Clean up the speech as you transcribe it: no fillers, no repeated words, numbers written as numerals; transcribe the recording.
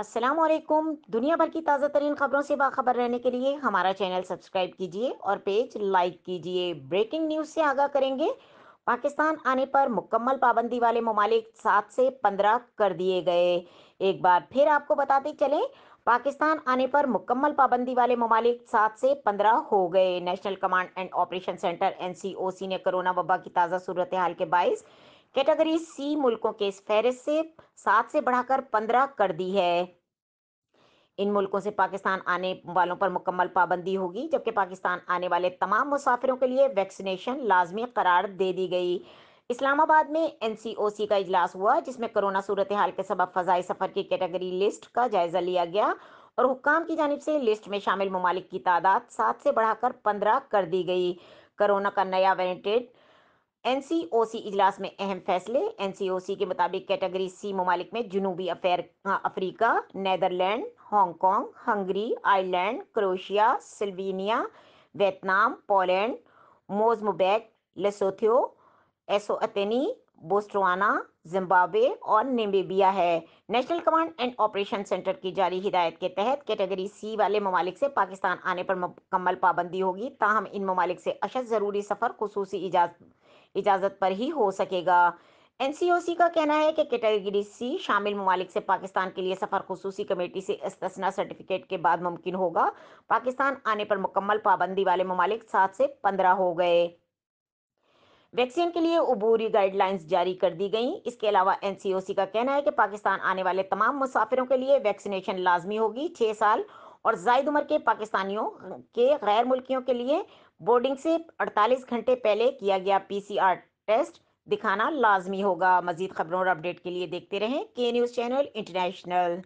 अस्सलाम वालेकुम। दुनिया भर की ताज़ा तरीन खबरों से बाखबर रहने के लिए हमारा चैनल सब्सक्राइब कीजिए और पेज लाइक कीजिए। ब्रेकिंग न्यूज़ से आगाह करेंगे। पाकिस्तान आने पर मुकम्मल पाबंदी वाले ममालिक 7 से 15 कर दिए गए। एक बार फिर आपको बताते चलें, पाकिस्तान आने पर मुकम्मल पाबंदी वाले ममालिक 7 से 15 हो गए। National command and operation centre NCOC ने कोरोना वबा की ताज़ा सूरत हाल के बायस कैटेगरी सी मुल्कों के इस फहरिस्त से 7 से बढ़ाकर 15 कर दी है। इन मुल्कों से पाकिस्तान आने वालों पर मुकम्मल पाबंदी होगी, जबकि पाकिस्तान आने वाले तमाम मुसाफिरों के लिए वैक्सीनेशन लाजमी करार दे दी गई। इस्लामाबाद में एनसीओसी का इजलास हुआ, जिसमें कोरोना सूरत हाल के सबब फ़ज़ाई सफ़र की कैटेगरी लिस्ट का जायजा लिया गया और हुक्काम की जानिब से लिस्ट में शामिल ममालिक की तादाद 7 से बढ़ाकर 15 कर दी गई। कोरोना का नया वेरिएंट एनसीओसी इजलास में अहम फैसले। एनसीओसी के मुताबिक कैटेगरी सी ममालिक में जनूबी Africa, Netherland, Hong Kong, Hungary, Ireland, Croatia, Slovenia, Vietnam, Poland, Mozambique, Lesotho, Eswatini, Botswana, Zimbabwe और नामीबिया है। National command and operation centre की जारी हिदायत के तहत कैटेगरी सी वाले ममालिक से पाकिस्तान आने पर मुकम्मल पाबंदी होगी, ताहम इन ममालिक से अशद ज़रूरी सफ़र खुसूसी इजाज़त पर ही हो सकेगा। एनसीओसी का कहना है कि कैटेगरी सी शामिल ममालिक से पाकिस्तान के लिए सफ़र खुसूसी कमेटी से इस्तिस्ना सर्टिफिकेट के बाद मुमकिन होगा। पाकिस्तान आने पर मुकम्मल पाबंदी वाले ममालिक 7 से 15 हो गए। वैक्सीन के लिए अबूरी गाइडलाइंस जारी कर दी गई। इसके अलावा एनसीओसी का कहना है कि पाकिस्तान आने वाले तमाम मुसाफिरों के लिए वैक्सीनेशन लाजमी होगी। 6 साल और जायद उम्र के पाकिस्तानियों के गैर मुल्कियों के लिए बोर्डिंग से 48 घंटे पहले किया गया पीसीआर टेस्ट दिखाना लाजमी होगा। मजीद खबरों और अपडेट के लिए देखते रहें के न्यूज़ चैनल इंटरनेशनल।